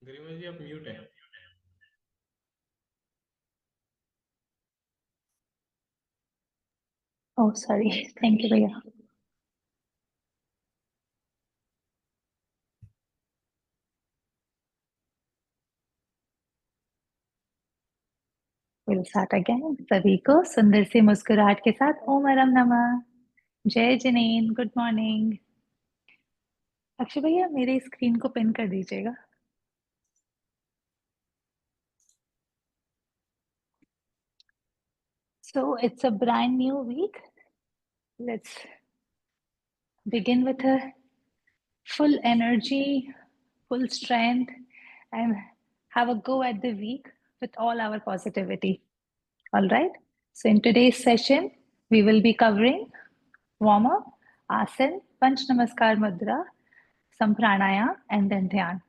गरिमा जी आप म्यूट है। Oh, sorry. Thank you, भैया. We'll start again. सभी को सुंदर सी मुस्कुराहट के साथ ओम अरम नमः. जय जनेन. Good morning. अक्षय भैया मेरे स्क्रीन को पिन कर दीजिएगा. So it's a brand new week. Let's begin with a full energy, full strength, and have a go at the week with all our positivity. All right. So in today's session, we will be covering warm up, asan, panch namaskar mudra, some pranayam, and then dhyan.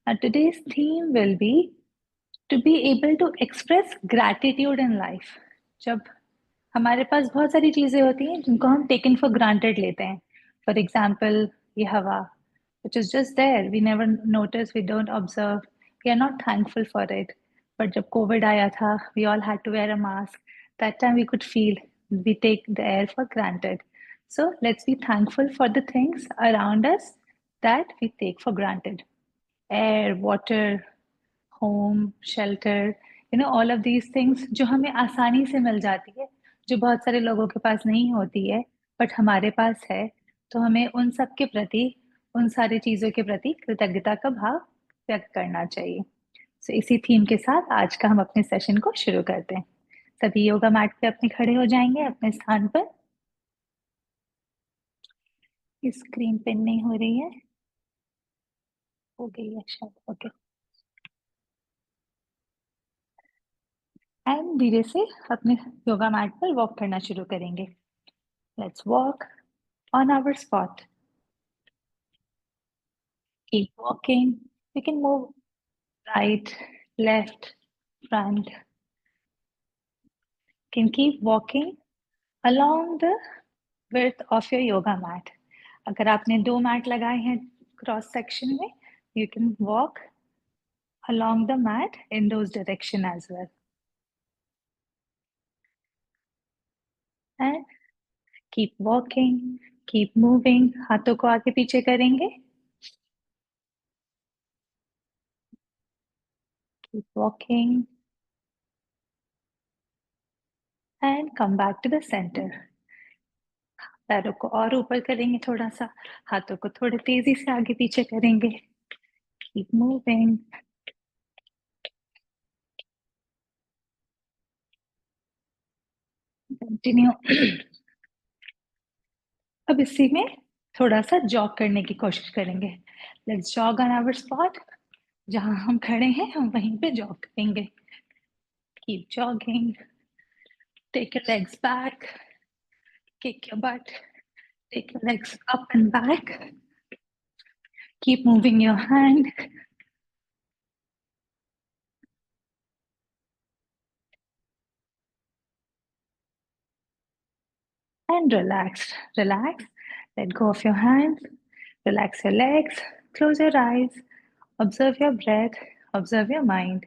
Now today's theme will be to be able to express gratitude in life. जब हमारे पास बहुत सारी चीजें होती हैं जिनको हम taken for granted लेते हैं. For example, ये हवा, which is just there. We never notice, we don't observe, we are not thankful for it. But जब COVID आया था, we all had to wear a mask. That time we could feel we take the air for granted. So let's be thankful for the things around us that we take for granted. Air, water, home, shelter, all of these things जो हमें आसानी से मिल जाती है, जो बहुत सारे लोगों के पास नहीं होती है, बट हमारे पास है, तो हमें उन सब के प्रति, उन सारी चीजों के प्रति कृतज्ञता का भाव व्यक्त करना चाहिए. So, इसी थीम के साथ आज का हम अपने सेशन को शुरू करते हैं. सभी योगा मैट पे अपने खड़े हो जाएंगे अपने स्थान पर. स्क्रीन पिन नहीं हो रही है, हो गई है शायद. ओके. एंड धीरे से अपने योगा मैट पर वॉक करना शुरू करेंगे. Let's walk on our spot. Keep walking. You can move right, left, front. You can keep walking along the width of your yoga mat. अगर आपने 2 मैट लगाए हैं क्रॉस सेक्शन में, you can walk along the mat in those direction as well. And keep walking, keep moving. हाथों को आगे पीछे करेंगे. Keep walking. And come back to the center. पैरों को और ऊपर करेंगे थोड़ा सा, हाथों को थोड़े तेजी से आगे पीछे करेंगे. Keep moving. Continue. अब इसी में थोड़ा सा जॉग करने की कोशिश करेंगे. Let's jog on our spot. जहां हम खड़े हैं हम वहीं पे जॉग करेंगे. Keep jogging. Take your legs back. Kick your butt. Take your legs up and back. Keep moving your hand. and relax. Relax. Let go of your hands. Relax your legs. Close your eyes. Observe your breath. Observe your mind.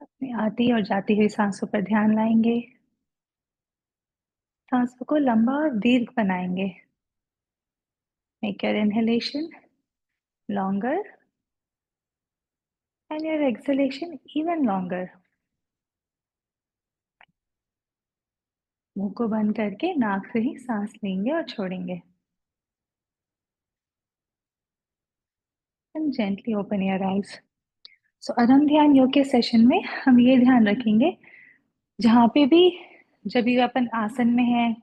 अपनी आती और जाती हुई सांसों पर ध्यान लाएंगे. सांसों को लंबा और दीर्घ बनाएंगे. Make your inhalation longer and your exhalation even longer. मुंह को बंद करके नाक से ही सांस लेंगे और छोड़ेंगे. And gently open your eyes. So अरम ध्यान योग के सेशन में हम ये ध्यान रखेंगे, जहाँ पे भी जब भी अपन आसन में हैं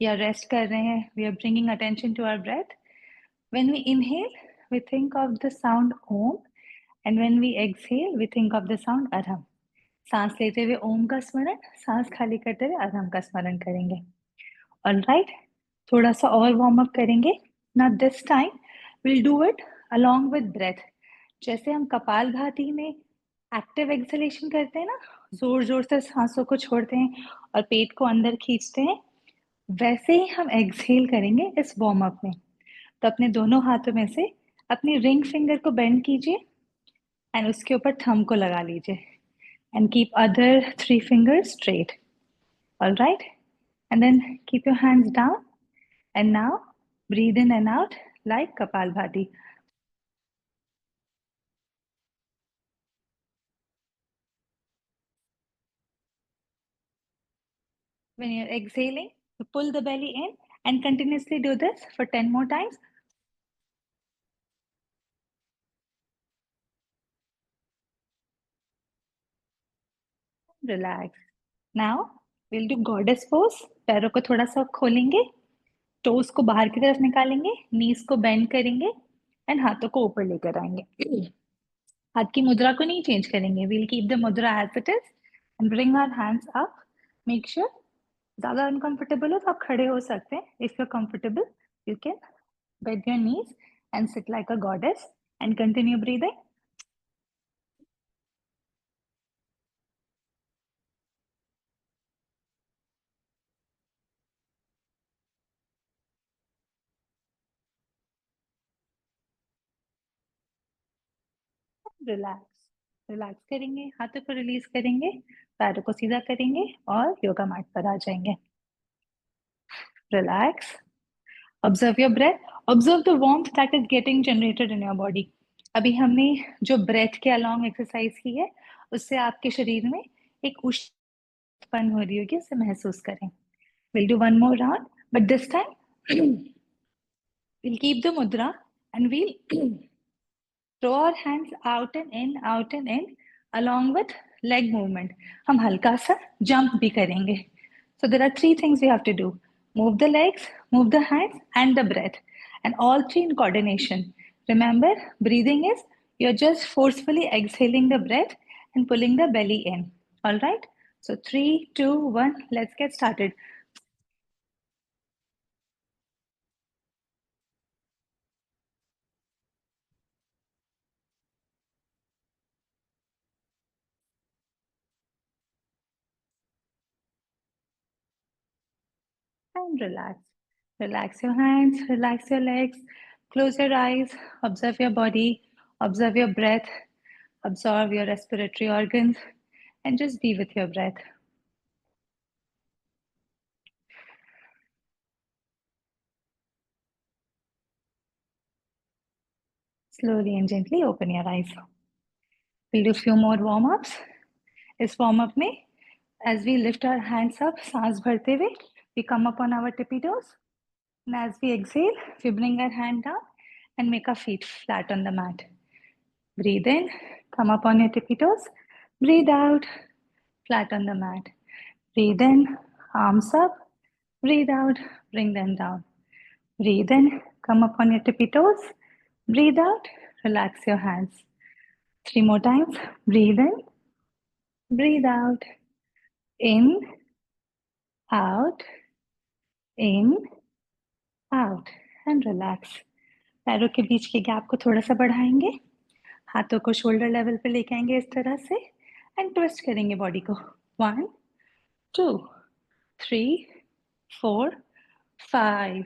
या रेस्ट कर रहे हैं, we are bringing attention to our breath. When we inhale, we think of the sound Om, and when we exhale, we think of the sound Aram. सांस लेते हुए ओम का स्मरण, सांस खाली करते हुए अरहम का स्मरण करेंगे. ऑलराइट, थोड़ा सा और वार्म अप करेंगे. Now this time will do it along with breath. जैसे हम कपालभाति में एक्टिव एक्सहेलेशन करते हैं ना, जोर जोर से सांसों को छोड़ते हैं और पेट को अंदर खींचते हैं, वैसे ही हम एक्सहेल करेंगे इस वार्म अप में. तो अपने दोनों हाथों में से अपनी रिंग फिंगर को बेंड कीजिए एंड उसके ऊपर थंब को लगा लीजिए. And keep other 3 fingers straight. All right? And then keep your hands down. And now breathe in and out like Kapalbhati. When you're exhaling, you pull the belly in and continuously do this for 10 more times. Relax. Now we'll do goddess pose. पैरों को थोड़ा सा खोलेंगे, toast को बाहर की तरफ निकालेंगे, नीज को बेंड करेंगे एंड हाथों को ऊपर लेकर आएंगे. हाथ की मुद्रा को नहीं चेंज करेंगे. We'll keep the mudra as it is and bring our hands up. Make sure ज़्यादा uncomfortable हो तो आप खड़े हो सकते हैं. If you're comfortable, you can bend your knees and sit like a goddess and continue breathing. Relax. Relax करेंगे, हाथों को रिलीज करेंगे, पैरों को सीधा करेंगे और योगा मैट पर आ जाएंगे. Relax. Observe your breath. Observe the warmth that is getting generated in your body. अभी हमने जो ब्रेथ के अलोंग एक्सरसाइज की है, उससे आपके शरीर में एक उत्पन्न हो रही होगी, उसे महसूस करें. We'll do one more round, but this time we'll keep the mudra and we'll throw our hands out and in along with leg movement. हम हल्का सा jump भी करेंगे. So there are 3 things we have to do. Move the legs, move the hands and the breath, and all 3 in coordination. Remember, breathing is you're just forcefully exhaling the breath and pulling the belly in. All right? So 3, 2, 1, let's get started. And relax. Relax your hands, relax your legs, close your eyes, observe your body, observe your breath, absorb your respiratory organs, and just be with your breath. Slowly and gently open your eyes. We'll do a few more warm-ups. इस warm-up में, as we lift our hands up, सांस भरते हुए, we come up on our tippy toes. And as we exhale, we bring our hand down and make our feet flat on the mat. Breathe in, come up on your tippy toes. Breathe out, flat on the mat. Breathe in, arms up. Breathe out, bring them down. Breathe in, come up on your tippy toes. Breathe out, relax your hands. 3 more times. Breathe in, breathe out. In, out, in, out. And relax. पैरों के बीच के gap को थोड़ा सा बढ़ाएंगे. हाथों को shoulder level पे लेके आएंगे इस तरह से एंड ट्विस्ट करेंगे बॉडी को. 1 2 3 4 5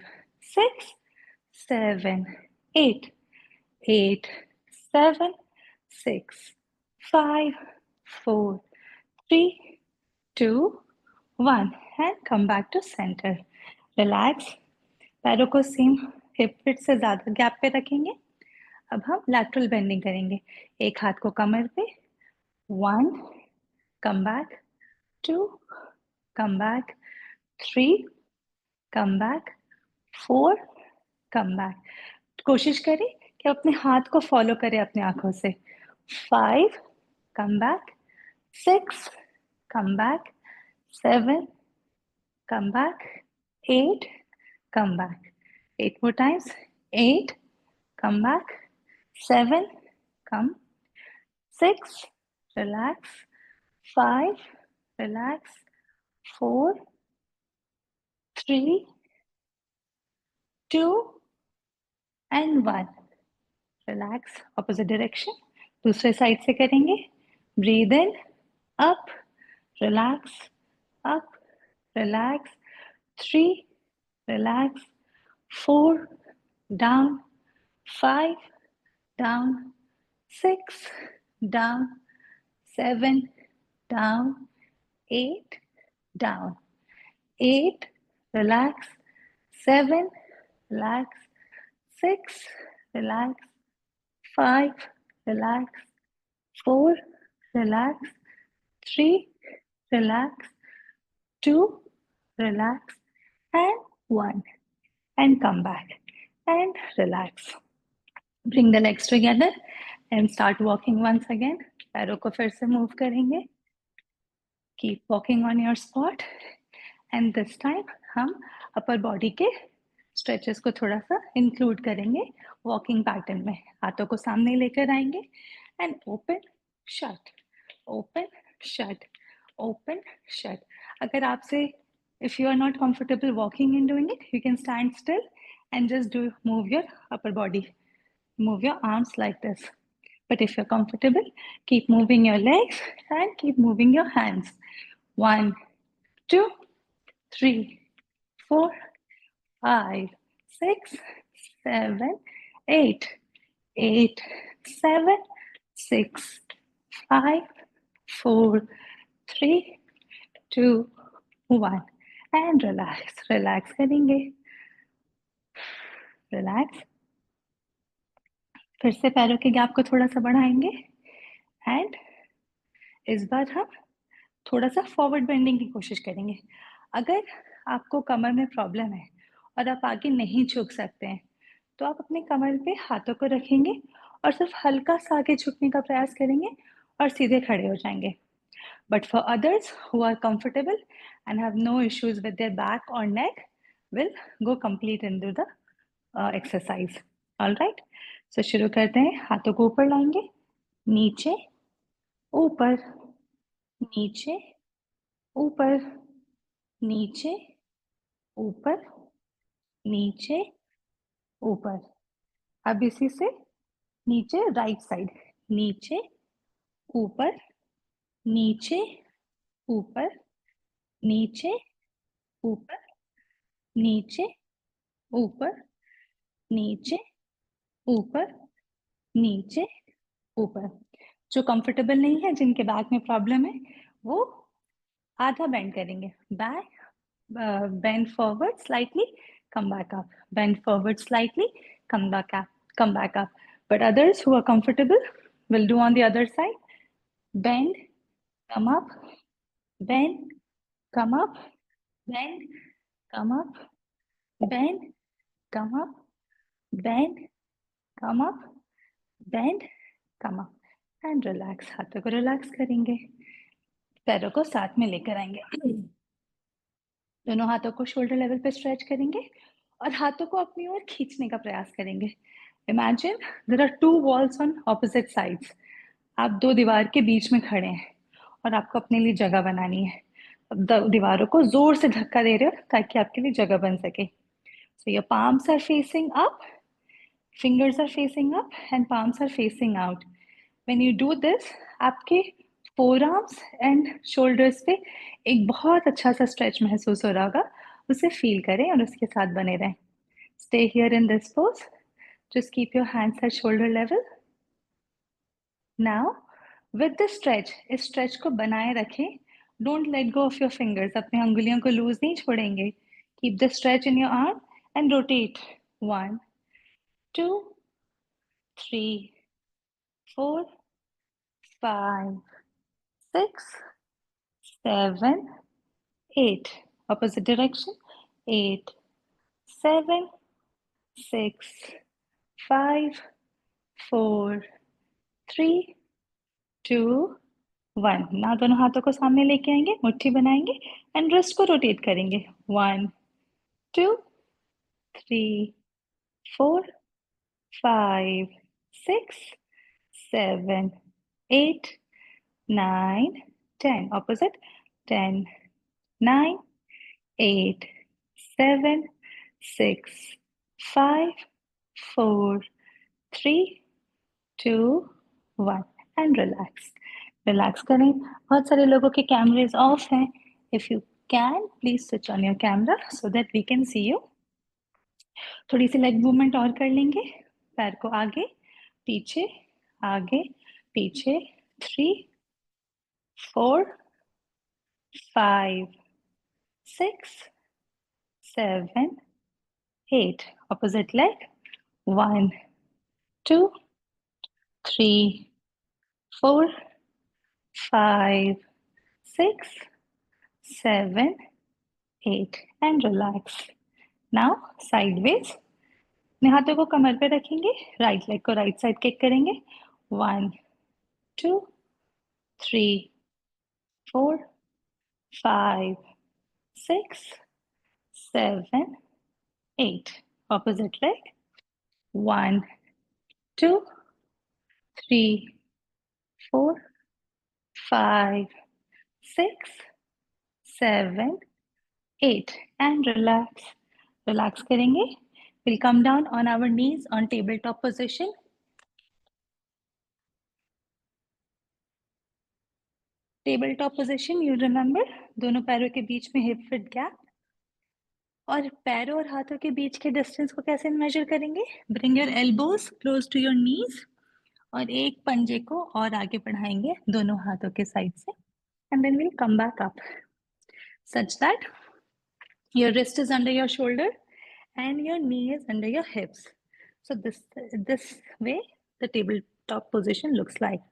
6 7 8 8 7 6 5 4 3 2 1 and come back to center. Relax. पैरों को सेम हिप विड्थ से ज्यादा गैप पे रखेंगे. अब हम लैटरल बेंडिंग करेंगे. एक हाथ को कमर पे. 1 come back, 2 come back, 3 come back, 4 come back. कोशिश करें कि अपने हाथ को फॉलो करें अपने आंखों से. 5 come back, 6 come back, 7 come back, 8 come back. 8 more times. 8 come back, 7 come, 6 relax, 5 relax, 4 3 2 and 1. Relax. Opposite direction. दूसरे साइड से करेंगे. Breathe in, up, relax, up, relax. 3 relax, 4 down, 5 down, 6 down, 7 down, 8 down, 8 relax, 7 relax, 6 relax, 5 relax, 4 relax, 3 relax, 2 relax, and 1. And come back and relax. Bring the legs together and start walking once again. पैरों को फिर से move करेंगे. Keep walking on your spot. And this time हम upper body के stretches को थोड़ा सा include करेंगे walking pattern में. हाथों को सामने लेकर आएंगे and open, shut, open, shut, open, shut. अगर आपसे if you are not comfortable walking and doing it, you can stand still and just move your upper body. Move your arms like this. But if you're comfortable, keep moving your legs and keep moving your hands. 1 2 3 4 5 6 7 8 8 7 6 5 4 3 2 1 and relax करेंगे. Relax. फिर से पैरों के gap को थोड़ा सा बढ़ाएंगे and इस बार हम थोड़ा सा फॉरवर्ड बेंडिंग की कोशिश करेंगे. अगर आपको कमर में प्रॉब्लम है और आप आगे नहीं झुक सकते हैं तो आप अपने कमर पे हाथों को रखेंगे और सिर्फ हल्का सा आगे झुकने का प्रयास करेंगे और सीधे खड़े हो जाएंगे. But for others who are comfortable and have no issues with their back or neck, will go complete into the exercise. All right. So शुरू करते हैं. हाथों को ऊपर लाएंगे. नीचे, ऊपर, नीचे, ऊपर, नीचे, ऊपर, नीचे, ऊपर. अब इसी से नीचे राइट साइड. नीचे, ऊपर, नीचे, ऊपर, नीचे, ऊपर, नीचे, ऊपर, नीचे, ऊपर, नीचे, ऊपर. जो कंफर्टेबल नहीं है, जिनके बैक में प्रॉब्लम है, वो आधा बेंड करेंगे. Back, bend forward slightly, come back up. Bend forward slightly, come back up, come back up. But others who are comfortable will do on the other side. Bend, come up, bend, come up, bend, come up, bend, come up, bend, come up, bend, come up, and relax. हाथों को relax करेंगे. पैरों को साथ में लेकर आएंगे. दोनों हाथों को शोल्डर लेवल पे स्ट्रेच करेंगे और हाथों को अपनी ओर खींचने का प्रयास करेंगे. Imagine there are 2 walls on opposite sides. आप 2 दीवार के बीच में खड़े हैं और आपको अपने लिए जगह बनानी है. अब दीवारों को जोर से धक्का दे रहे हो ताकि आपके लिए जगह बन सके. So your palms are facing up, fingers are facing up and palms are facing out. When you do this, आपके forearms and shoulders पे एक बहुत अच्छा सा stretch महसूस हो रहा होगा, उसे feel करें और उसके साथ बने रहें. Stay here in this pose. Just keep your hands at shoulder level. Now, with the stretch, इस stretch को बनाए रखें. Don't let go of your fingers. अपने अंगुलियों को loose नहीं छोड़ेंगे. Keep the stretch in your arm and rotate. 1, 2, 3, 4, 5, 6, 7, 8. Opposite direction. 8, 7, 6, 5, 4, 3, 2, 1. now दोनों हाथों को सामने लेके आएंगे, मुट्ठी बनाएंगे एंड रिस्ट को रोटेट करेंगे. 1, 2, 3, 4, 5, 6, 7, 8, 9, 10. Opposite. 10, 9, 8, 7, 6, 5, 4, 3, 2, 1. and relax. Relax करें. बहुत सारे लोगों के कैमरेज ऑफ हैं. If you can, please switch on your camera so that we can see you. थोड़ी सी लेग मूवमेंट और कर लेंगे. पैर को आगे, पीछे, आगे, पीछे. 3, 4, 5, 6, 7, 8. Opposite leg. 1, 2, 3, 4, 5, 6, 7, 8. and relax. Now sideways. अपने हाथों को कमर पे रखेंगे. राइट लेग को राइट साइड किक करेंगे. 1, 2, 3, 4, 5, 6, 7, 8. Opposite leg. 1, 2, 3, 4, 5, 6, 7, 8. and relax. Relax करेंगे. We'll come down on our knees on tabletop position. Tabletop position, you remember, दोनों पैरों के बीच में hip width gap. और पैरों और हाथों के बीच के डिस्टेंस को कैसे मेजर करेंगे? Bring your elbows close to your knees और एक पंजे को और आगे बढ़ाएंगे दोनों हाथों के साइड से. And then we'll come back up such that your wrist is under your shoulder and your knee is under your hips. So this way the tabletop position looks like.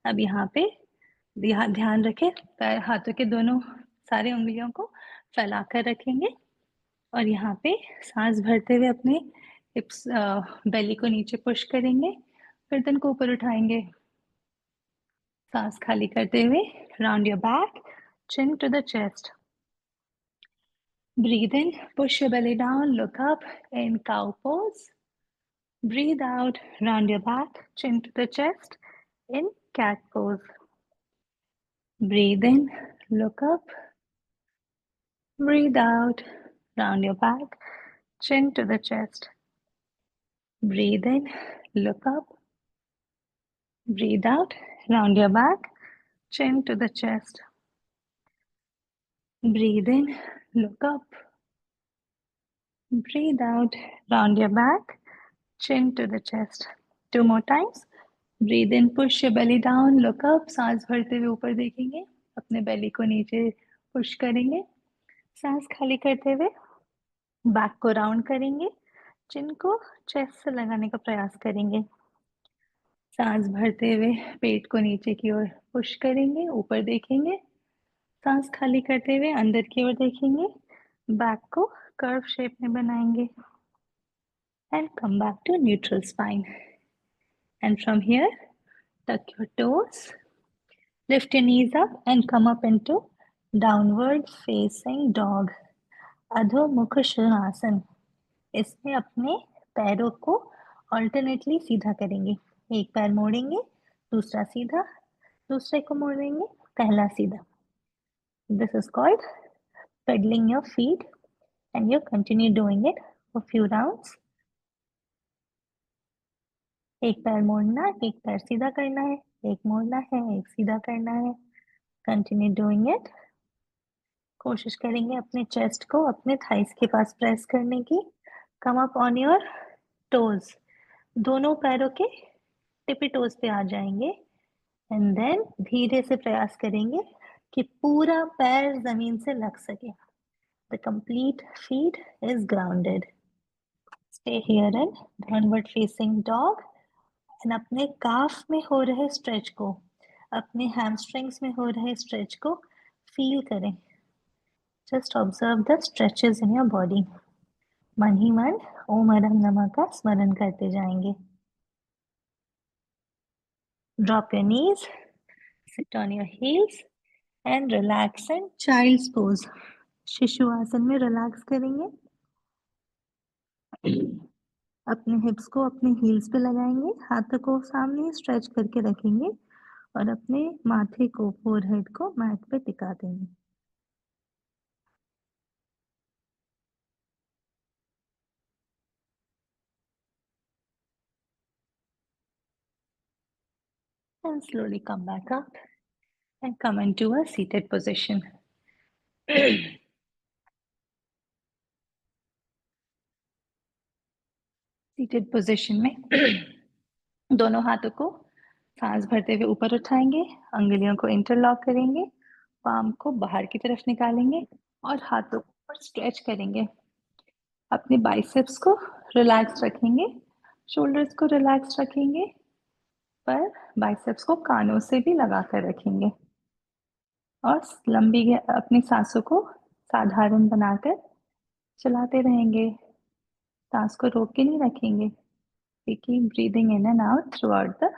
अब यहाँ पे ध्यान रखें, पैर हाथों के दोनों सारे उंगलियों को फैलाकर रखेंगे और यहाँ पे सांस भरते हुए अपने हिप्स बेली को नीचे पुश करेंगे. गर्दन को ऊपर उठाएंगे. सांस खाली करते हुए round your back, chin to the chest. Breathe in, push your belly down, look up in cow pose. Breathe out, round your back, chin to the chest in cat pose. Breathe in, look up. Breathe out, round your back, chin to the chest. Breathe in, look up. Breathe out, round your back, chin to the chest. Breathe in, look up. Breathe out, round your back, chin to the chest. 2 more times. Breathe in, push your belly down, look up. सांस भरते हुए ऊपर देखेंगे. अपने belly को नीचे push करेंगे. सांस खाली करते हुए बैक को राउंड करेंगे. चिन को चेस्ट से लगाने का प्रयास करेंगे. सांस भरते हुए पेट को नीचे की ओर पुश करेंगे, ऊपर देखेंगे. सांस खाली करते हुए अंदर की ओर देखेंगे. बैक को कर्व शेप में बनाएंगे. And come back to neutral spine. And from here, tuck your toes. Lift your knees up and come up into downward facing dog. अधो मुख शयनासन. इसमें अपने पैरों को ऑल्टरनेटली सीधा करेंगे. एक पैर मोड़ेंगे, दूसरा सीधा, दूसरे को मोड़ेंगे, पहला सीधा. This is called pedaling your feet and you continue doing it for few rounds. एक पैर मोड़ना, एक पैर सीधा करना है, एक मोड़ना है, एक सीधा करना है। Continue doing it. कोशिश करेंगे अपने चेस्ट को अपने थाइस के पास प्रेस करने की। Come up on your toes, दोनों पैरों के टिपी टोज पे आ जाएंगे। एंड देन धीरे से प्रयास करेंगे कि पूरा पैर जमीन से लग सके। The complete feet is grounded. Stay here in downward facing dog. And अपने काफ में हो रहे स्ट्रेच को, अपने हैमस्ट्रिंग्स में हो रहे स्ट्रेच को फील करें। Just observe the stretches in your body. मन ही मन ओम अरहम नमः का स्मरण करते जाएंगे। Drop your knees, sit on your heels and relax in child's pose. शिशु आसन में रिलैक्स करेंगे। अपने हिप्स को अपने हील्स पे लगाएंगे, हाथों को सामने स्ट्रेच करके रखेंगे और अपने माथे को, फोरहेड को मैट पे टिका देंगे। And slowly come back up and come into a seated position. Seated position में दोनों हाथों को सांस भरते हुए ऊपर उठाएंगे, अंगुलियों को इंटरलॉक करेंगे, पाम को बाहर की तरफ निकालेंगे और हाथों को स्ट्रेच करेंगे। अपने बाइसेप्स को रिलैक्स रखेंगे, शोल्डर्स को रिलैक्स रखेंगे, पर बाइसेप्स को कानों से भी लगा कर रखेंगे और लंबी अपनी सांसों को साधारण बनाकर चलाते रहेंगे। सांस को रोक के नहीं रखेंगे। We keep breathing in and out throughout the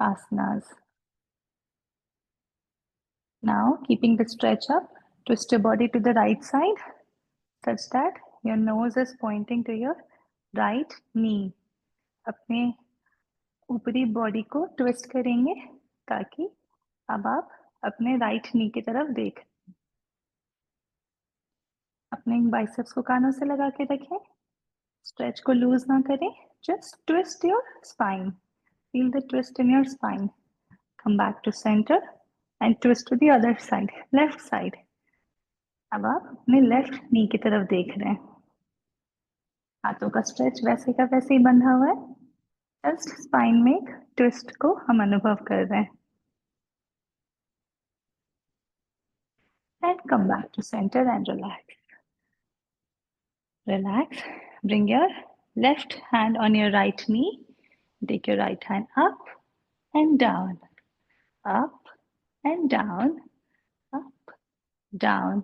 asanas. Now, keeping the stretch up, twist your body to the right side such that your nose is pointing to your right knee. अपने ऊपरी body को twist करेंगे ताकि अब आप अपने right knee की तरफ देख। अपने बाइसेप्स को कानों से लगा के रखें, स्ट्रेच को लूज ना करें, just twist your spine. Feel the twist in your spine. Come back to center and twist to the other side, left side. अब आप अपने लेफ्ट नी की तरफ देख रहे हैं। हाथों का स्ट्रेच वैसे का वैसे ही बंधा हुआ है, जस्ट स्पाइन में एक ट्विस्ट को हम अनुभव कर रहे हैं। And come back to center and relax. Relax. Bring your left hand on your right knee. Take your right hand up and down, up and down, up, down,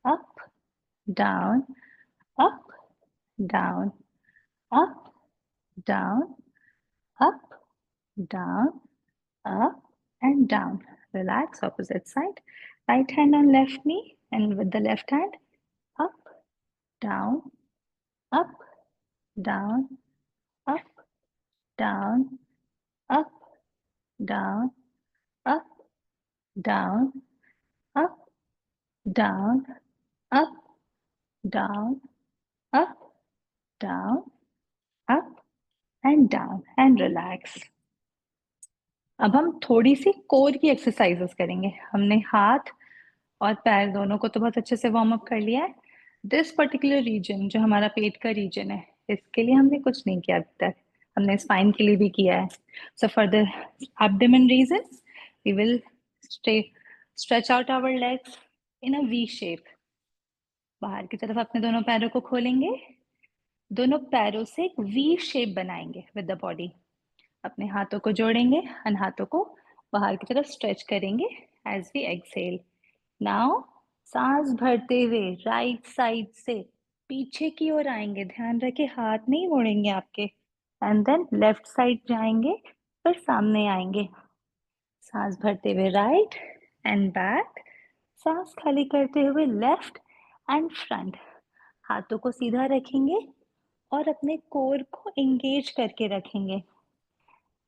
up, down, up, down, up, down, up, down, up and down. Relax, opposite side. Right hand on left knee and with the left hand, up, down, up, down, up, down, up, down, up, down, up, down, up, down, up, down, up and down and relax. अब हम थोड़ी सी core की exercises करेंगे। हमने हाथ और पैर दोनों को तो बहुत अच्छे से वार्म अप कर लिया है। दिस पर्टिकुलर रीजन जो हमारा पेट का रीजन है, इसके लिए हमने कुछ नहीं किया अभी तक। हमने स्पाइन के लिए भी किया है। So for the abdomen region we will stretch out our legs in a V shape. बाहर की तरफ अपने दोनों पैरों को खोलेंगे, दोनों पैरों से एक वी शेप बनाएंगे विद द बॉडी। अपने हाथों को जोड़ेंगे, अन हाथों को बाहर की तरफ स्ट्रेच करेंगे एज वी एक्सहेल। नाउ सांस भरते हुए राइट साइड से पीछे की ओर आएंगे, ध्यान रखें हाथ नहीं मोड़ेंगे आपके। एंड देन लेफ्ट साइड जाएंगे, फिर सामने आएंगे। सांस भरते हुए राइट एंड बैक, सांस खाली करते हुए लेफ्ट एंड फ्रंट। हाथों को सीधा रखेंगे और अपने कोर को एंगेज करके रखेंगे।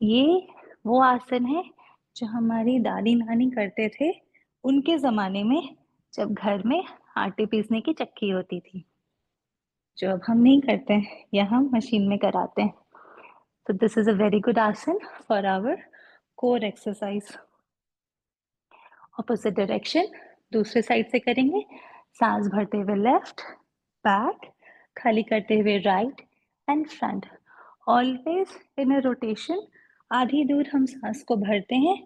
ये वो आसन है जो हमारी दादी नानी करते थे उनके जमाने में, जब घर में आटे पीसने की चक्की होती थी, जो अब हम नहीं करते हैं या हम मशीन में कराते हैं। So this is a very good asana for our core exercise. Opposite direction, दूसरे साइड से करेंगे. सांस भरते हुए लेफ्ट, बैक, खाली करते हुए right and front. Always in a rotation. आधी दूर हम सांस को भरते हैं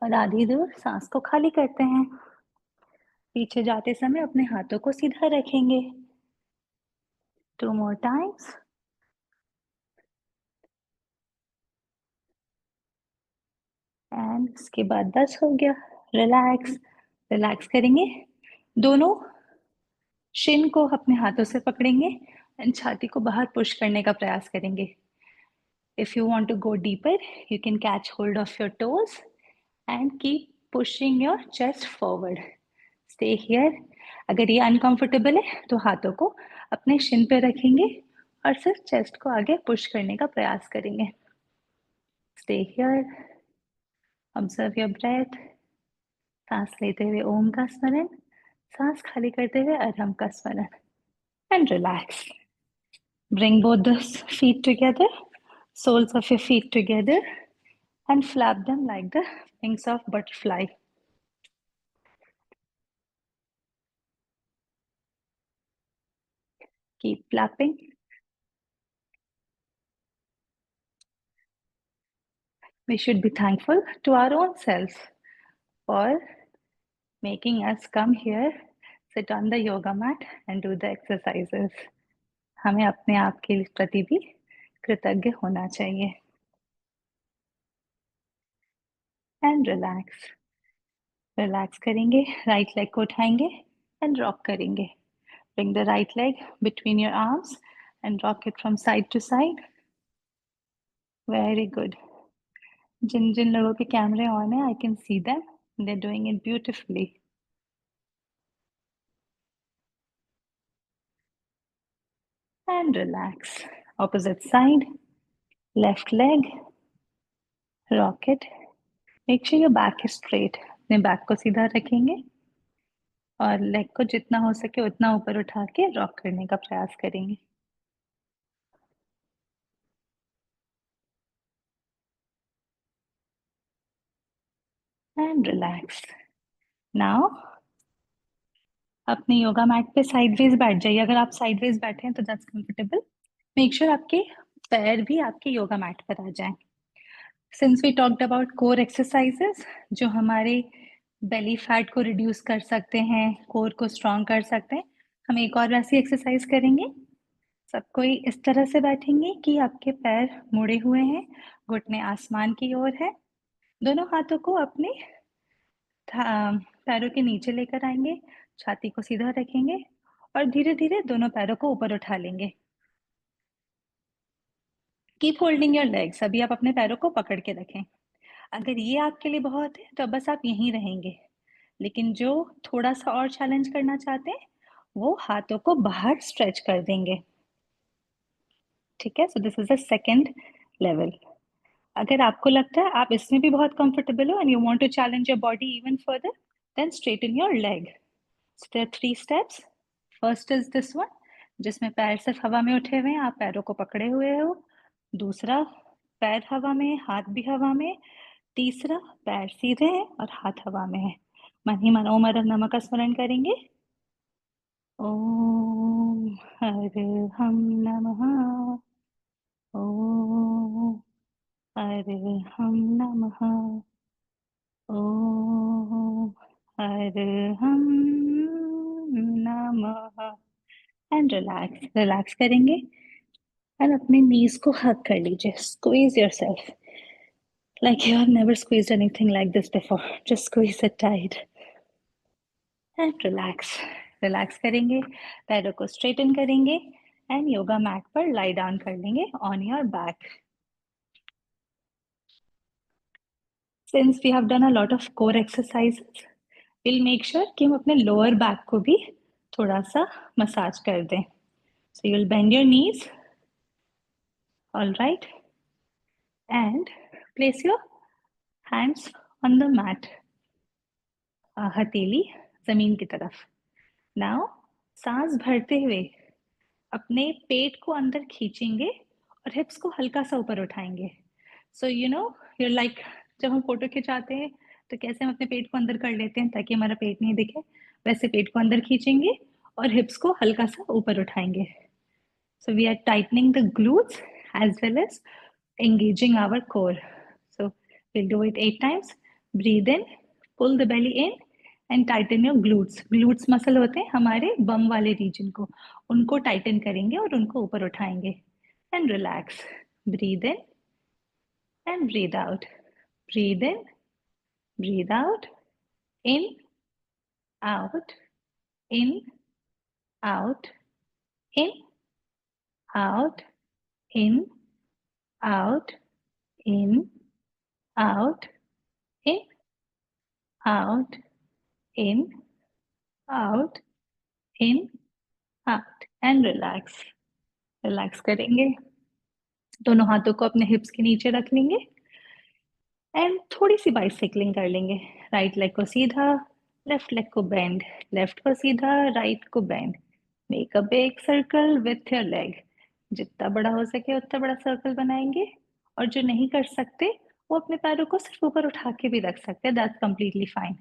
और आधी दूर सांस को खाली करते हैं. पीछे जाते समय अपने हाथों को सीधा रखेंगे. 2 more times. एंड इसके बाद 10 हो गया. रिलैक्स. रिलैक्स करेंगे. दोनों शिन को अपने हाथों से पकड़ेंगे एंड छाती को बाहर पुश करने का प्रयास करेंगे. If you want to go deeper, you can catch hold of your toes and keep pushing your chest forward. Stay here. अगर ये अनकंफर्टेबल है तो हाथों को अपने शिन पे रखेंगे और सिर्फ चेस्ट को आगे पुश करने का प्रयास करेंगे. Stay here. Observe your breath. सांस लेते हुए ओम का स्मरण, सांस खाली करते हुए अरहम का स्मरण. And relax. Bring both the feet together, soles of your feet together, and flap them like the wings of butterfly. Keep flapping. We should be thankful to our own selves for making us come here, sit on the yoga mat and do the exercises. हमें अपने आप के प्रति भी कृतज्ञ होना चाहिए. And relax. Relax करेंगे. राइट लेग को उठाएंगे एंड रॉक करेंगे. Bring the right leg between your arms and rock it from side to side. Very good. जिन जिन लोगों के कैमरे ऑन है, I can see them. They're doing it beautifully. And relax. Opposite side. Left leg. Rock it. Make sure your back is straight. अपने back को सीधा रखेंगे और leg को जितना हो सके उतना ऊपर उठा के रॉक करने का प्रयास करेंगे. And relax. Now अपने योगा मैट पे साइडवेज बैठ जाइए. अगर आप साइडवेज बैठे हैं तो दैट्स कंफर्टेबल. मेक श्योर आपके पैर भी आपके योगा मैट पर आ जाएं. Since we talked about core exercises जो हमारे बेली फैट को रिड्यूस कर सकते हैं, कोर को स्ट्रॉन्ग कर सकते हैं, हम एक और वैसी एक्सरसाइज करेंगे. सब कोई इस तरह से बैठेंगे कि आपके पैर मुड़े हुए हैं, घुटने आसमान की ओर है. दोनों हाथों को अपने पैरों के नीचे लेकर आएंगे, छाती को सीधा रखेंगे और धीरे धीरे दोनों पैरों को ऊपर उठा लेंगे. Keep holding your legs. अभी आप अपने पैरों को पकड़ के रखें. अगर ये आपके लिए बहुत है तो बस आप यहीं रहेंगे. लेकिन जो थोड़ा सा और चैलेंज करना चाहते हैं वो हाथों को बाहर स्ट्रेच कर देंगे. ठीक है. So this is the second level. अगर आपको लगता है आप इसमें भी बहुत कंफर्टेबल हो and you want to challenge your body even further, then straighten your leg. So there are 3 steps. First is this one, जिसमें पैर सिर्फ हवा में उठे हुए हैं, आप पैरों को पकड़े हुए हो. दूसरा, पैर हवा में, हाथ भी हवा में. तीसरा, पैर सीधे हैं और हाथ हवा में है. मन ही मन ओम नमः का स्मरण करेंगे. ओम हर हम नमः. ओम हर हम नमः. ओम हर हम नमः. And relax. रिलैक्स करेंगे और अपने नीज को हग कर लीजिए. Squeeze yourself like you have never squeezed anything like this before. Just squeeze it tight and relax. Relax करेंगे, पैरों को स्ट्रेटन करेंगे एंड योगा मैट पर लाई डाउन कर लेंगे on your back. Since we have done a lot of core exercises, we'll make sure कि हम अपने lower back को भी थोड़ा सा मसाज कर दें. So you'll bend your knees, all right, and place your hands on the mat. हथेली जमीन की तरफ. नाउ सांस भरते हुए अपने पेट को अंदर खींचेंगे और हिप्स को हल्का सा ऊपर उठाएंगे. So you know, you're like, जब हम फोटो खिंचाते हैं तो कैसे हम अपने पेट को अंदर कर लेते हैं ताकि हमारा पेट नहीं दिखे, वैसे पेट को अंदर खींचेंगे और हिप्स को हल्का सा ऊपर उठाएंगे. So we are tightening the glutes as well as engaging our core. So we'll do it 8 times. Breathe in, pull the belly in and tighten your glutes. Glutes muscle होते हैं हमारे बम वाले region को, उनको tighten करेंगे और उनको ऊपर उठाएंगे. And relax. Breathe in and breathe out. Breathe in, breathe out. In, out, in, out, in, out, in, out, in, out, in, out, in, out, in, out and relax. Relax करेंगे. दोनों हाथों को अपने हिप्स के नीचे रख लेंगे एंड थोड़ी सी बाइसाइक्लिंग कर लेंगे. राइट लेग को सीधा, लेफ्ट लेग को बेंड, लेफ्ट को सीधा, राइट को bend. Make a big circle with your leg. जितना बड़ा हो सके उतना बड़ा सर्कल बनाएंगे. और जो नहीं कर सकते वो अपने पैरों को सिर्फ ऊपर उठा के भी रख सकते हैं. That's completely fine.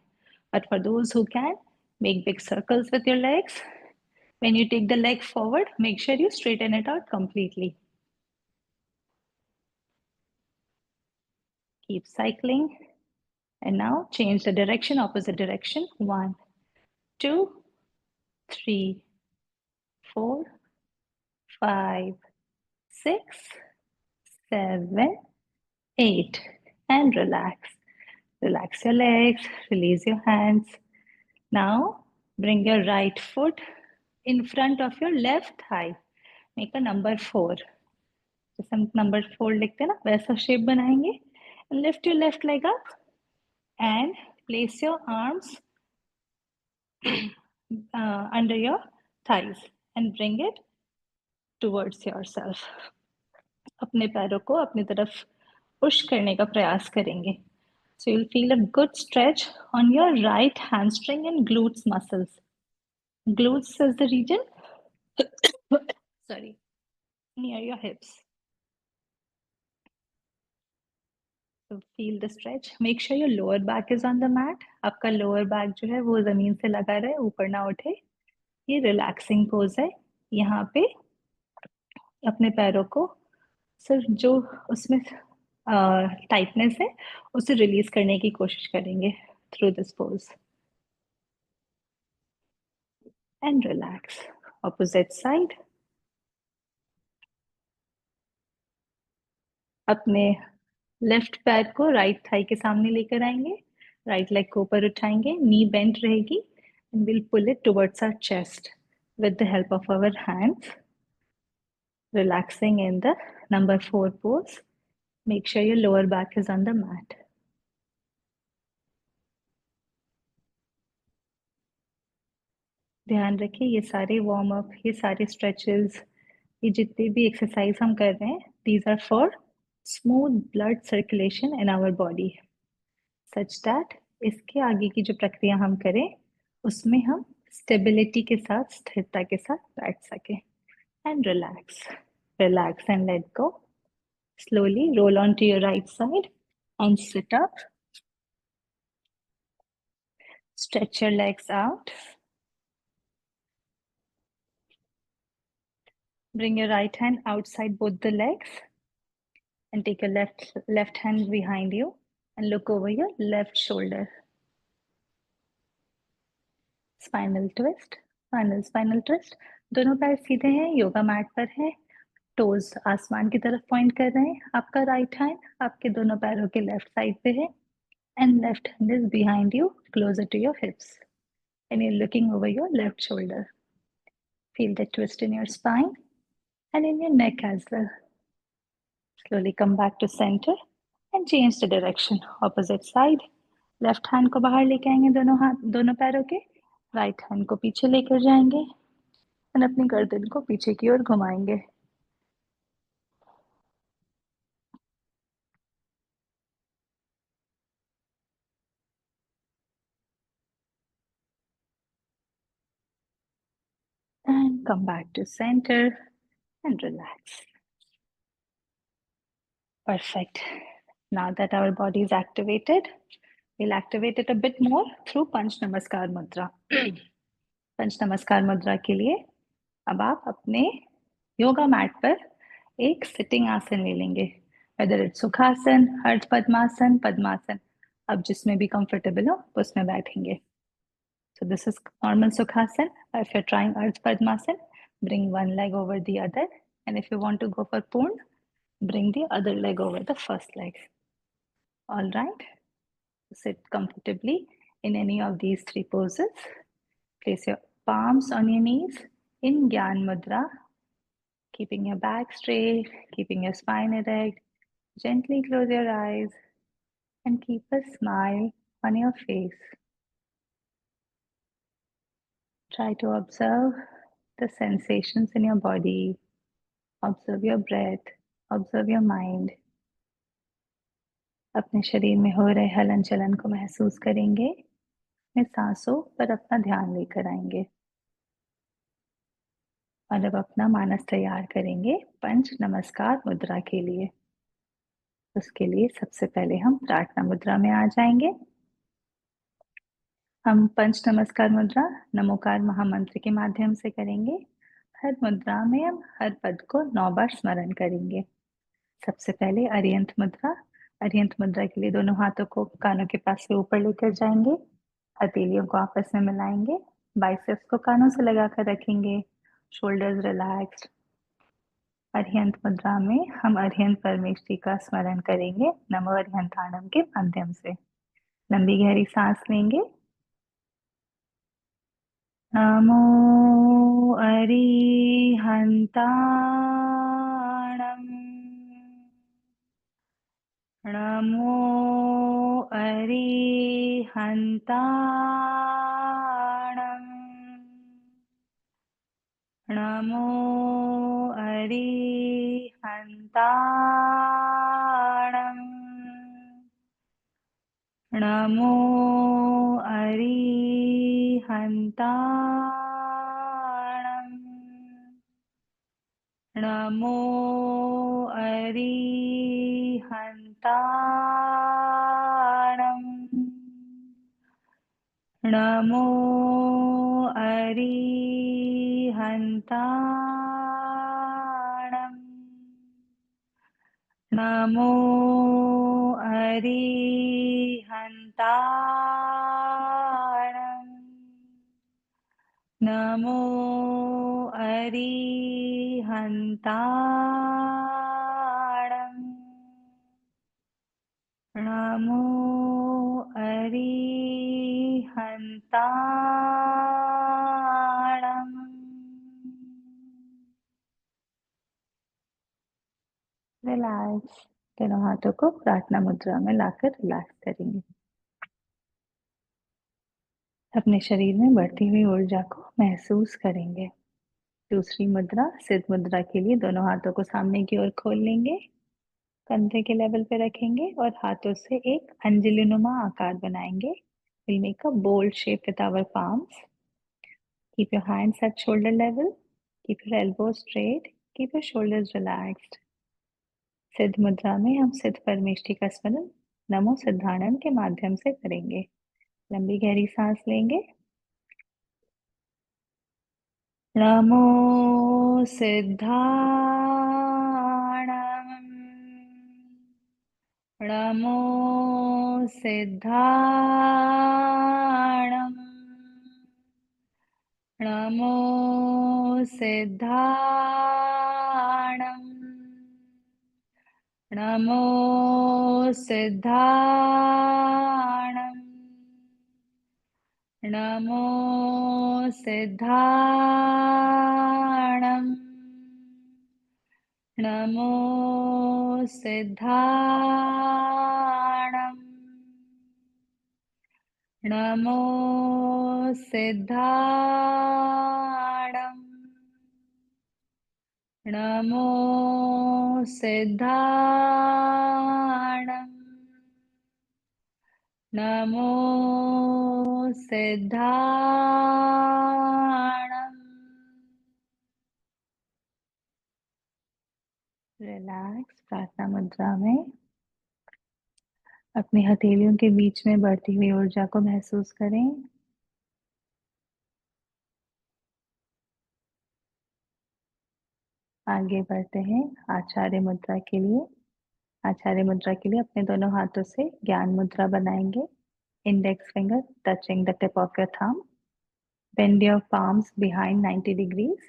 But for those who can, make big circles with your legs. When you take the leg forward, make sure you straighten it out completely. Keep cycling. And now change the direction, opposite direction. 1, 2, 3, 4, 5, 6, 7, 8. And relax. Relax your legs, release your hands. Now bring your right foot in front of your left thigh. Make a number 4. जैसे हम number 4 लिखते हैं ना, वैसा shape बनाएंगे. And lift your left leg up and place your arms under your thighs and bring it towards yourself. अपने पैरों को अपनी तरफ पुश करने का प्रयास करेंगे. So you'll feel a good stretch on your right hamstring and glutes muscles. Glutes is the region sorry, near your hips. So feel the stretch. Make sure your lower back is on the mat. आपका lower back जो है वो जमीन से लगा रहे, ऊपर ना उठे. ये रिलैक्सिंग पोज है. यहाँ पे अपने पैरों को सिर्फ जो उसमें टाइटनेस है उसे रिलीज करने की कोशिश करेंगे through this pose. And relax. Opposite side. अपने लेफ्ट पैर को राइट थाई के सामने लेकर आएंगे. राइट लेग को ऊपर उठाएंगे. नी बेंड रहेगी and will pull it towards our chest with the help of our hands. Relaxing in the number 4 pose. Make sure your lower back is on the mat. ध्यान रखिए ये सारे warm up, ये सारे stretches, ये जितने भी एक्सरसाइज हम कर रहे हैं, these are for smooth blood circulation in our body, such that इसके आगे की जो प्रक्रिया हम करें उसमें हम स्टेबिलिटी के साथ, स्थिरता के साथ बैठ सके. And relax. Relax and let go. Slowly roll onto your right side and sit up. Stretch your legs out. Bring your right hand outside both the legs and take your left hand behind you and look over your left shoulder. Spinal twist, spinal twist. दोनों पैर सीधे हैं, yoga mat पर है. Toes आसमान की तरफ point कर रहे हैं. आपका राइट हैंड आपके दोनों पैरों के लेफ्ट साइड पे है and left hand is behind you, closer to your hips, and you're looking over your left shoulder. Feel the twist in your spine and in your neck as well. Slowly come back to center and change the direction. Opposite side. Left hand को बाहर लेके आएंगे, दोनों पैरों के. Right hand को पीछे लेकर जाएंगे और अपनी गर्दन को पीछे की ओर घुमाएंगे. And come back to center and relax. Perfect. Now that our body is activated, we'll activate it a bit more through Panch Namaskar Mudra. पंच नमस्कार मुद्रा के लिए अब आप अपने योगा मैट पर एक सिटिंग आसन ले लेंगे, वेदर इट्स सुखासन, अर्ध पद्मासन, पद्मासन, अब जिसमें भी कंफर्टेबल हो उसमें बैठेंगे. So this is normal Sukhasana. If you're trying Ardha Padmasana, bring one leg over the other. And if you want to go for Purna, bring the other leg over the first leg. All right. Sit comfortably in any of these three poses. Place your palms on your knees in Gyan Mudra, keeping your back straight, keeping your spine erect. Gently close your eyes and keep a smile on your face. Try to observe the sensations in your body. Observe your breath. Observe your mind. अपने शरीर में हो रहे हलन चलन को महसूस करेंगे. अपने सांसों पर अपना ध्यान लेकर आएंगे और अब अपना मानस तैयार करेंगे पंच नमस्कार मुद्रा के लिए. उसके लिए सबसे पहले हम प्रार्थना मुद्रा में आ जाएंगे. हम पंच नमस्कार मुद्रा नमोकार महामंत्र के माध्यम से करेंगे. हर मुद्रा में हम हर पद को 9 बार स्मरण करेंगे. सबसे पहले अर्यंत मुद्रा. अर्यंत मुद्रा के लिए दोनों हाथों को कानों के पास से ऊपर लेकर जाएंगे. हथेलियों को आपस में मिलाएंगे. बाइसेप्स को कानों से लगाकर रखेंगे. Shoulders relaxed. अर्यंत मुद्रा में हम अर्यंत परमेश्वरी का स्मरण करेंगे नमो अर्यंताणम के माध्यम से. लंबी गहरी सांस लेंगे. नमो अरिहंताणम. नमो अरिहंताणम. नमो अरिहंताणम. नमो अरिहंताणम. नमो अरिहंताणम. नमो अरिहंताणम. नमो अरिहंताणम. नमो अरिहंताणम. नमो अरिहंताणम. रिलैक्स. दोनों हाथों को प्रार्थना मुद्रा में लाकर रिलैक्स करेंगे. अपने शरीर में बढ़ती हुई ऊर्जा को महसूस करेंगे. दूसरी मुद्रा सिद्ध मुद्रा के लिए दोनों हाथों को सामने की ओर खोल लेंगे. कंधे के लेवल पे रखेंगे और हाथों से एक अंजलिनुमा आकार बनाएंगे. We'll make a bowl shape with our palms. Keep your hands at shoulder level. Keep your elbows straight. Keep your shoulders relaxed. सिद्ध मुद्रा में हम सिद्ध परमेष्ठी का स्मरण नमो सिद्धाणम के माध्यम से करेंगे. लंबी गहरी सांस लेंगे. नमो सिद्धाणम. नमो सिद्धाणम. नमो सिद्धाणम. नमो सिद्धाणम. नमो सिद्धाणम. नमो सिद्धाणम. नमो सिद्धाणम. नमो सिद्धाणम. नमो सिद्धाणम. रिलैक्स। प्रार्थना मुद्रा में अपनी हथेलियों के बीच में बढ़ती हुई ऊर्जा को महसूस करें। आगे बढ़ते हैं आचार्य मुद्रा के लिए। आचार्य मुद्रा के लिए अपने दोनों हाथों से ज्ञान मुद्रा बनाएंगे। Index finger touching the tip of your thumb. Bend your palms behind 90 degrees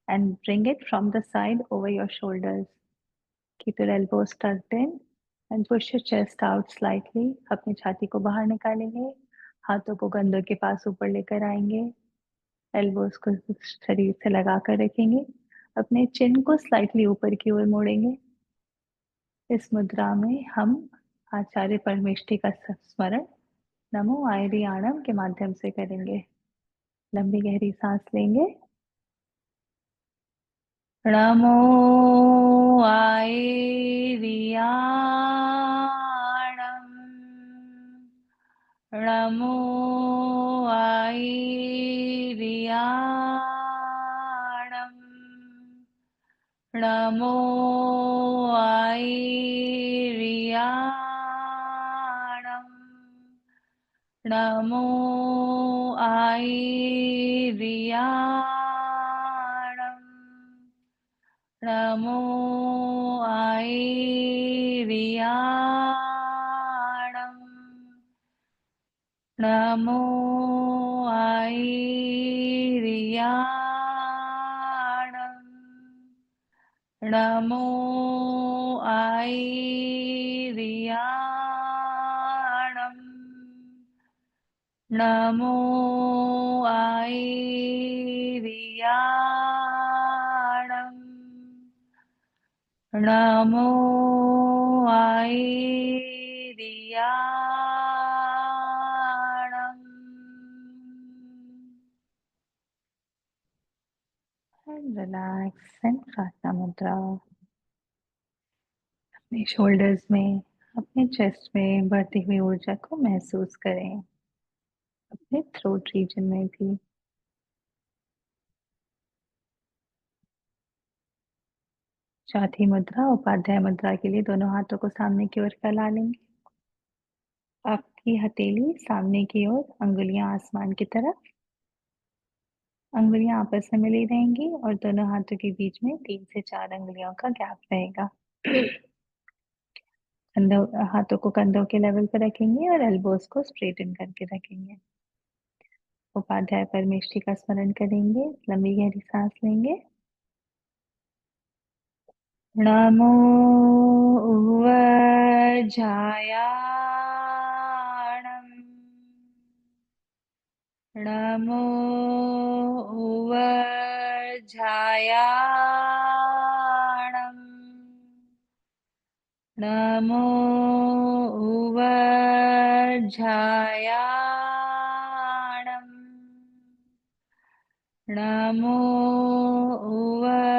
and bring it from the side over your shoulders. Keep your elbows tucked in and push your chest out slightly. अपनी छाती को बाहर निकालेंगे, हाथों को कंधों के पास ऊपर लेकर आएंगे, एल्बोस को शरीर से लगा कर रखेंगे, अपने चिन को स्लाइटली ऊपर की ओर मोड़ेंगे। इस मुद्रा में हम आचार्य परमेष्ठी का स्मरण नमो आयरियाणम के माध्यम से करेंगे। लंबी गहरी सांस लेंगे। नमो आयरियाणम, नमो आयरियाणम, नमो आयरियाणम, नमो आयरियाणम, नमो आयरियाणम, नमो आयरियाणम, नमो आयरियाणम, नमो आयरियाणम, नमो आयरियाणम। And relax and प्रार्थना मुद्रा। अपने शोल्डर्स में, अपने चेस्ट में बढ़ती हुई ऊर्जा को महसूस करें, अपने थ्रोट रीजन में भी। चौथी मुद्रा उपाध्याय मुद्रा के लिए दोनों हाथों को सामने की ओर फैला लेंगे। आपकी हथेली सामने की ओर, अंगुलियां आसमान की तरफ। अंगुलियां आपस में मिली रहेंगी और दोनों हाथों के बीच में 3 से 4 अंगुलियों का गैप रहेगा। कंधों, हाथों को कंधों के लेवल पर रखेंगे और एल्बोस को स्ट्रेटन करके रखेंगे। उपाध्याय परमेष्ठी का स्मरण करेंगे। लंबी गहरी सांस लेंगे। नमो उवजायाणम, नमो उवजायाणम, नमो उवजायाणम, नमो उवजायाणम,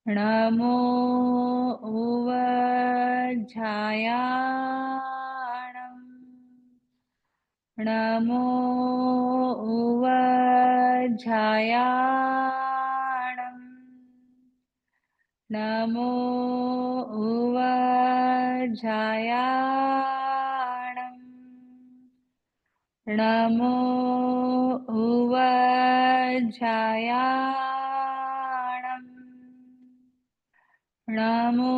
नमो उवजायाणम, नमो उवजायाणम, नमो उवजायाणम, नमो उवजायाणम, नमो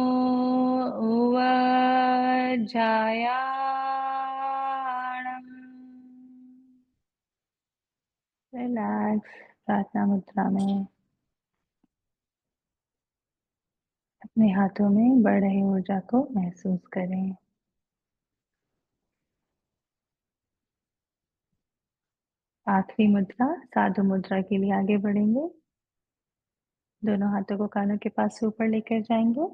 उवजायाणम। रिलैक्स। प्रार्थना मुद्रा में अपने हाथों में बढ़ रही ऊर्जा को महसूस करें। आखिरी मुद्रा साधु मुद्रा के लिए आगे बढ़ेंगे। दोनों हाथों को कानों के पास से ऊपर लेकर जाएंगे।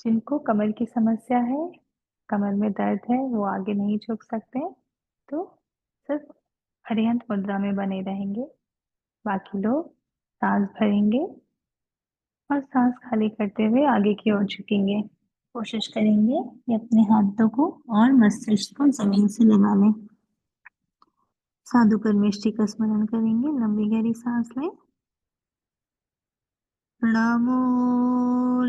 जिनको कमर की समस्या है, कमर में दर्द है, वो आगे नहीं झुक सकते, तो सिर्फ अरिहंत मुद्रा में बने रहेंगे। बाकी लोग सांस भरेंगे और सांस खाली करते हुए आगे की ओर झुकेंगे। कोशिश करेंगे कि अपने हाथों को और मस्तिष्क को जमीन से लगा लें। साधु परमेष्ठी का स्मरण करेंगे। लंबी गहरी सांस लें। नमो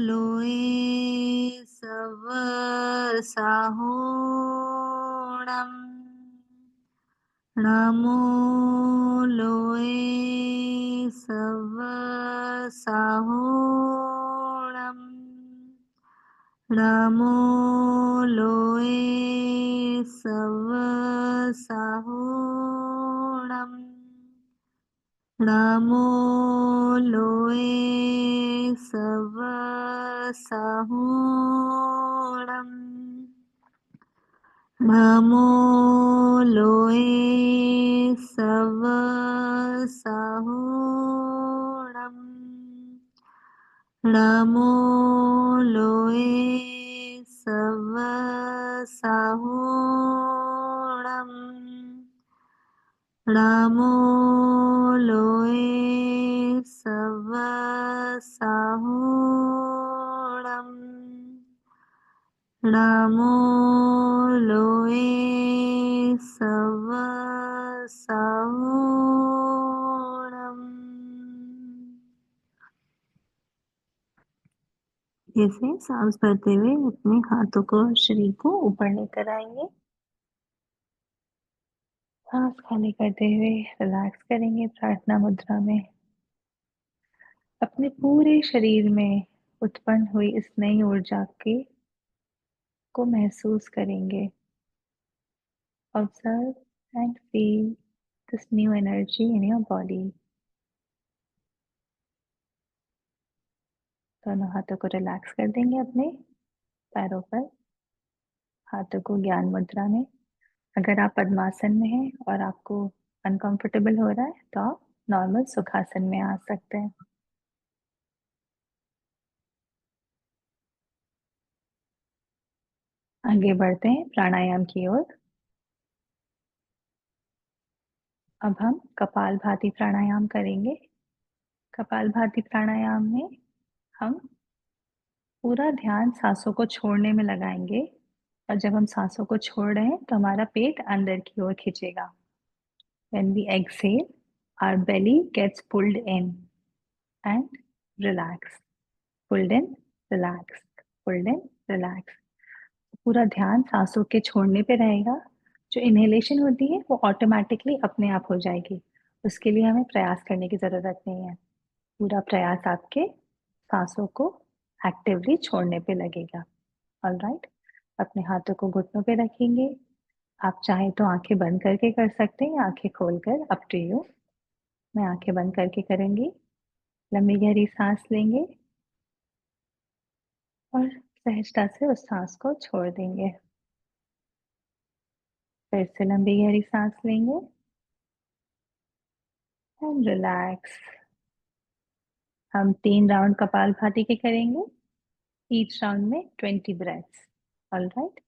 लोए सव साहोणम। नमो लोए सव साहोणम। नमो लोए सव साहोणम। नमो लोए सव साहोणम। नमो लोए सव साहोणम। नमो लोए सव साहोणम। नमो लोए सव साहोणम। नमो लोए सव साहोणम। जैसे सांस भरते हुए अपने हाथों को शरीर को ऊपर लेकर आएंगे। सांस खाली करते हुए रिलैक्स करेंगे प्रार्थना मुद्रा में। अपने पूरे शरीर में उत्पन्न हुई इस नई ऊर्जा के को महसूस करेंगे। Observe and feel this new energy in your body. दोनों हाथों को रिलैक्स कर देंगे अपने पैरों पर। हाथों को ज्ञान मुद्रा में। अगर आप पद्मासन में हैं और आपको अनकंफर्टेबल हो रहा है तो आप नॉर्मल सुखासन में आ सकते हैं। आगे बढ़ते हैं प्राणायाम की ओर। अब हम कपालभाति प्राणायाम करेंगे। कपालभाति प्राणायाम में हम पूरा ध्यान सांसों को छोड़ने में लगाएंगे और जब हम सांसों को छोड़ रहे हैं तो हमारा पेट अंदर की ओर खींचेगा। When we exhale, our belly gets pulled in and relax. Pulled in, relax. Pulled in, relax. पूरा ध्यान सांसों के छोड़ने पे रहेगा। जो इनहेलेशन होती है वो ऑटोमेटिकली अपने आप हो जाएगी। उसके लिए हमें प्रयास करने की जरूरत नहीं है। पूरा प्रयास आपके सांसों को एक्टिवली छोड़ने पे लगेगा। ऑलराइट, अपने हाथों को घुटनों पे रखेंगे। आप चाहे तो आंखें बंद करके कर सकते हैं या आंखें खोलकर, अप टू यू। मैं आंखें बंद करके करूंगी। लंबी गहरी सांस लेंगे और सहजता से उस सांस को छोड़ देंगे। फिर से लंबी गहरी सांस लेंगे एंड रिलैक्स। हम 3 राउंड कपालभाति के करेंगे। ईच राउंड में 20 breaths. Alright,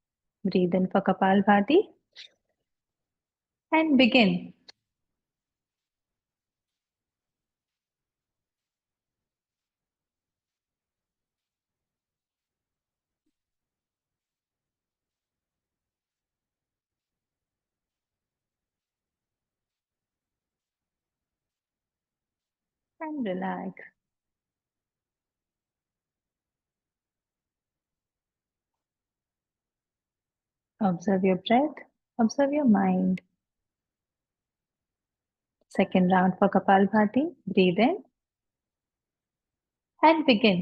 breathe in for kapalbhati and begin. And relax. Observe your breath, observe your mind. Second round for Kapalbhati. Breathe in and begin.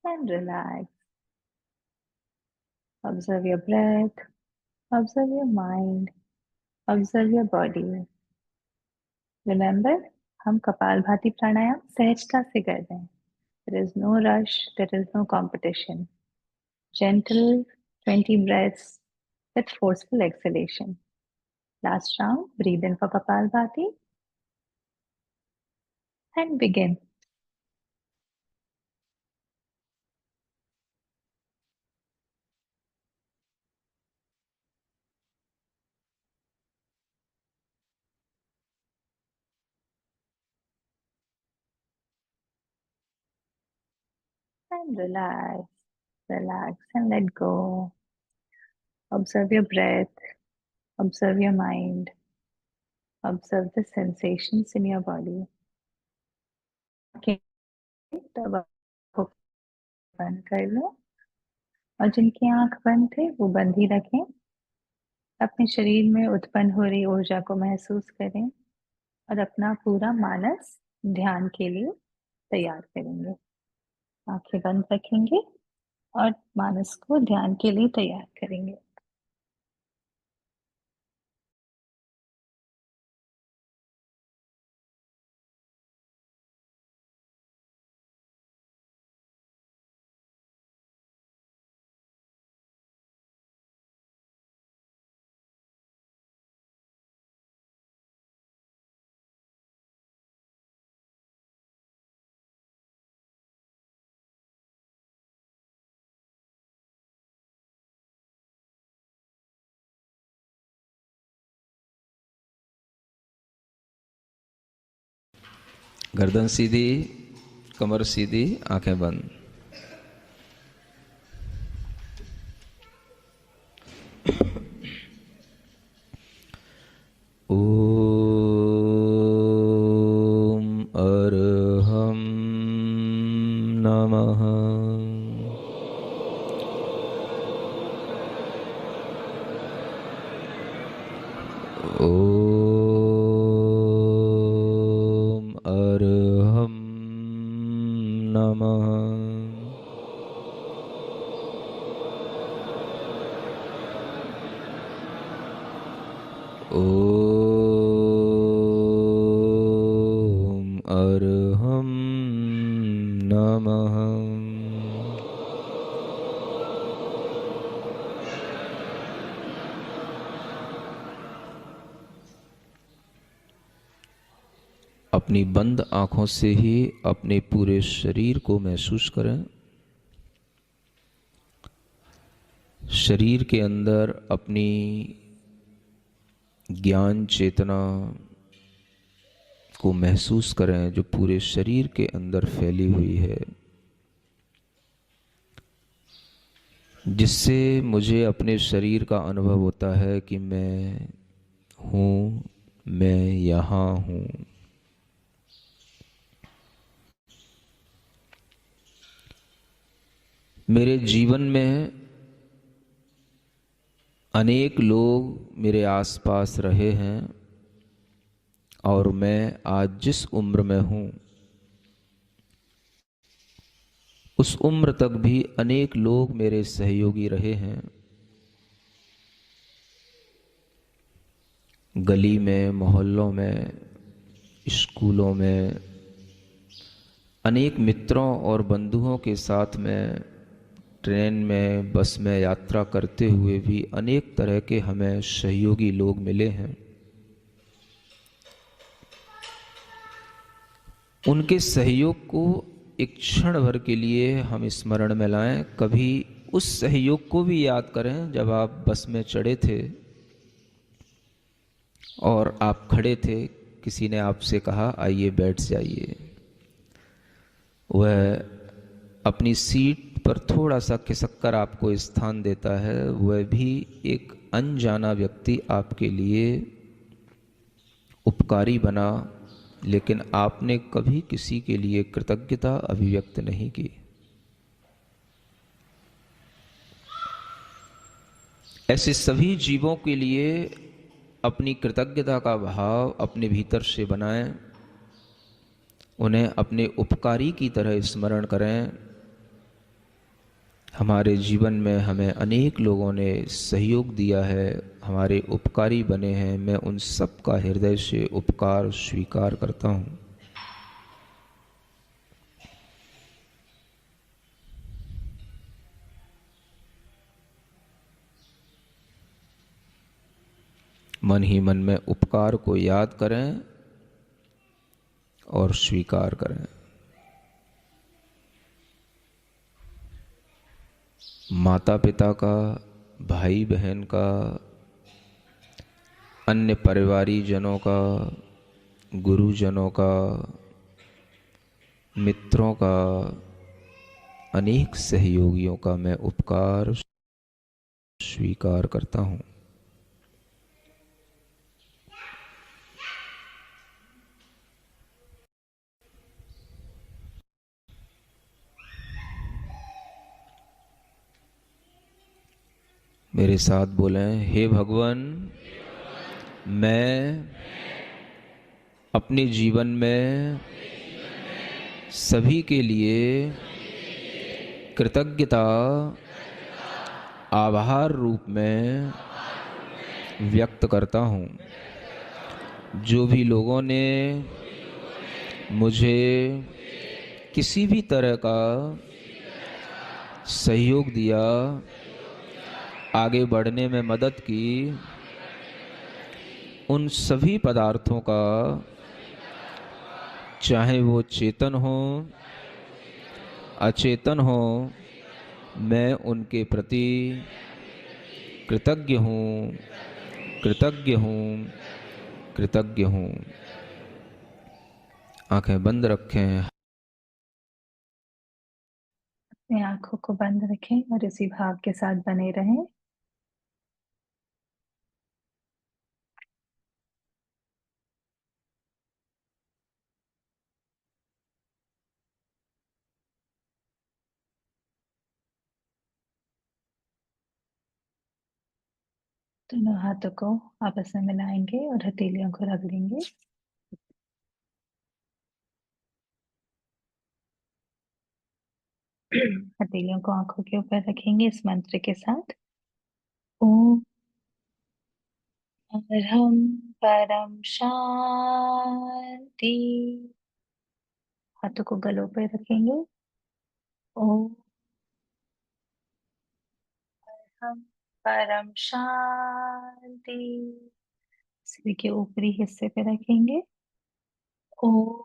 And relax. Observe your breath, observe your mind, observe your body. Remember, हम कपालभाति प्राणायाम सहजता से कर रहे हैं. There is no rush, there is no competition. Gentle 20 breaths with forceful exhalation. Last round, breathe in for Kapalbhati and begin. and relax, relax and let go. Observe your breath, observe your mind, observe the sensations in your body. Okay, तब आंखों को बंद कर लो और जिनकी आंख बंद है वो बंद ही रखें। अपने शरीर में उत्पन्न हो रही ऊर्जा को महसूस करें और अपना पूरा मानस ध्यान के लिए तैयार करेंगे। आंखें बंद रखेंगे और मानस को ध्यान के लिए तैयार करेंगे। गर्दन सीधी, कमर सीधी, आंखें बंद। ओम अरहं नमः। ओम अरहं नमः। ओम अरहं नमः। अपनी बंद आंखों से ही अपने पूरे शरीर को महसूस करें। शरीर के अंदर अपनी ज्ञान चेतना को महसूस करें जो पूरे शरीर के अंदर फैली हुई है, जिससे मुझे अपने शरीर का अनुभव होता है कि मैं हूँ, मैं यहाँ हूँ। मेरे जीवन में अनेक लोग मेरे आसपास रहे हैं और मैं आज जिस उम्र में हूँ उस उम्र तक भी अनेक लोग मेरे सहयोगी रहे हैं। गली में, मोहल्लों में, स्कूलों में अनेक मित्रों और बंधुओं के साथ में ट्रेन में, बस में यात्रा करते हुए भी अनेक तरह के हमें सहयोगी लोग मिले हैं। उनके सहयोग को एक क्षण भर के लिए हम स्मरण में लाएं। कभी उस सहयोग को भी याद करें जब आप बस में चढ़े थे और आप खड़े थे, किसी ने आपसे कहा आइए बैठ जाइए। वह अपनी सीट पर थोड़ा सा खिसक कर आपको स्थान देता है। वह भी एक अनजाना व्यक्ति आपके लिए उपकारी बना, लेकिन आपने कभी किसी के लिए कृतज्ञता अभिव्यक्त नहीं की। ऐसे सभी जीवों के लिए अपनी कृतज्ञता का भाव अपने भीतर से बनाएं, उन्हें अपने उपकारी की तरह स्मरण करें। हमारे जीवन में हमें अनेक लोगों ने सहयोग दिया है, हमारे उपकारी बने हैं। मैं उन सब का हृदय से उपकार स्वीकार करता हूँ। मन ही मन में उपकार को याद करें और स्वीकार करें। माता पिता का, भाई बहन का, अन्य परिवारी जनों का, गुरुजनों का, मित्रों का, अनेक सहयोगियों का मैं उपकार स्वीकार करता हूँ। मेरे साथ बोलें, हे भगवान, मैं अपने जीवन में सभी के लिए कृतज्ञता आभार रूप में व्यक्त करता हूँ। जो भी लोगों ने मुझे किसी भी तरह का सहयोग दिया, आगे बढ़ने में मदद की, उन सभी पदार्थों का, चाहे वो चेतन हो अचेतन हो, मैं उनके प्रति कृतज्ञ हूँ, कृतज्ञ हूँ, कृतज्ञ हूँ। आंखें बंद रखें। अपनी आंखों को बंद रखें और इसी भाव के साथ बने रहें। दोनों हाथों को आपस में मिलाएंगे और हथेलियों को रगड़ेंगे। हथेलियों को आंखों के ऊपर रखेंगे इस मंत्र के साथ। ओम अरहम परम शांति। हाथों को गलों पर रखेंगे। ओम अरहम परम शांति। सिर के ऊपरी हिस्से पे रखेंगे। ओम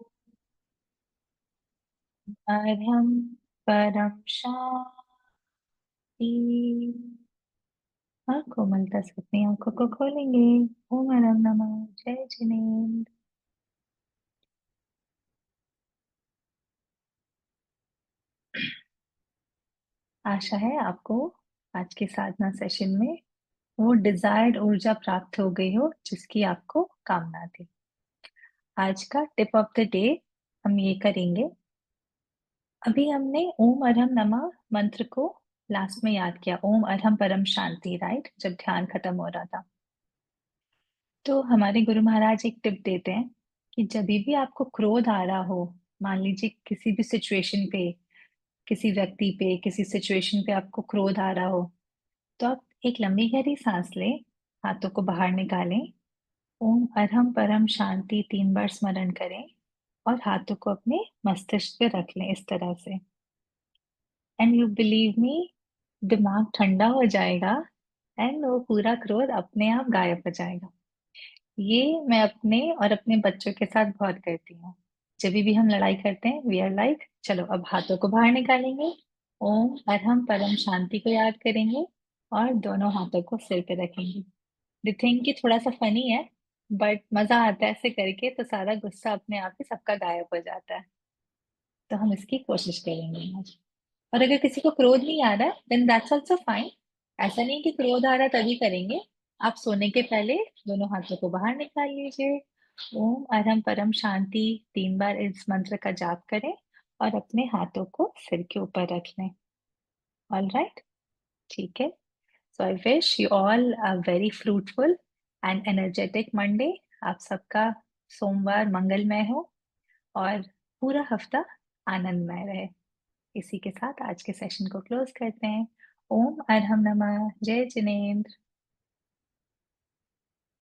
अरहम परम शांति। हाँ, कोमलता से अपनी आंखों को खोलेंगे। ओम अरहम नमः। जय जिनेन्द्र। आशा है आपको आज के साधना सेशन में वो डिजायर्ड ऊर्जा प्राप्त हो गई हो जिसकी आपको कामना थी। आज का टिप ऑफ द डे हम ये करेंगे। अभी हमने ओम अरहम नमः मंत्र को लास्ट में याद किया, ओम अरहम परम शांति, राइट, जब ध्यान खत्म हो रहा था। तो हमारे गुरु महाराज एक टिप देते हैं कि जब भी आपको क्रोध आ रहा हो, मान लीजिए किसी भी सिचुएशन पे, किसी व्यक्ति पे, किसी सिचुएशन पे आपको क्रोध आ रहा हो, तो आप एक लंबी गहरी सांस लें, हाथों को बाहर निकालें, ओम अरहम परम शांति 3 बार स्मरण करें और हाथों को अपने मस्तिष्क पे रख लें इस तरह से। एंड यू बिलीव मी, दिमाग ठंडा हो जाएगा एंड वो पूरा क्रोध अपने आप गायब हो जाएगा। ये मैं अपने और अपने बच्चों के साथ बहुत करती हूँ। जब भी हम लड़ाई करते हैं, वी आर लाइक, चलो अब हाथों को बाहर निकालेंगे, ओम अरहम परम शांति को याद करेंगे और दोनों हाथों को सिर पे रखेंगे। द थिंग कि थोड़ा सा फनी है, बट मजा आता है ऐसे करके, तो सारा गुस्सा अपने आप ही सबका गायब हो जाता है। तो हम इसकी कोशिश करेंगे आज। और अगर किसी को क्रोध नहीं आ रहा है देन दैट्स ऑल्सो फाइन। ऐसा नहीं कि क्रोध आ रहा है तभी करेंगे। आप सोने के पहले दोनों हाथों को बाहर निकाल लीजिए, ओम अरहम परम शांति 3 बार इस मंत्र का जाप करें और अपने हाथों को सिर के ऊपर रख लें। ऑल राइट, ठीक है। So I wish you all a very fruitful and energetic Monday. आप सबका सोमवार मंगलमय हो और पूरा हफ्ता आनंदमय रहे। इसी के साथ आज के सेशन को क्लोज करते हैं। ओम अरहम नमः। जय जिनेन्द्र।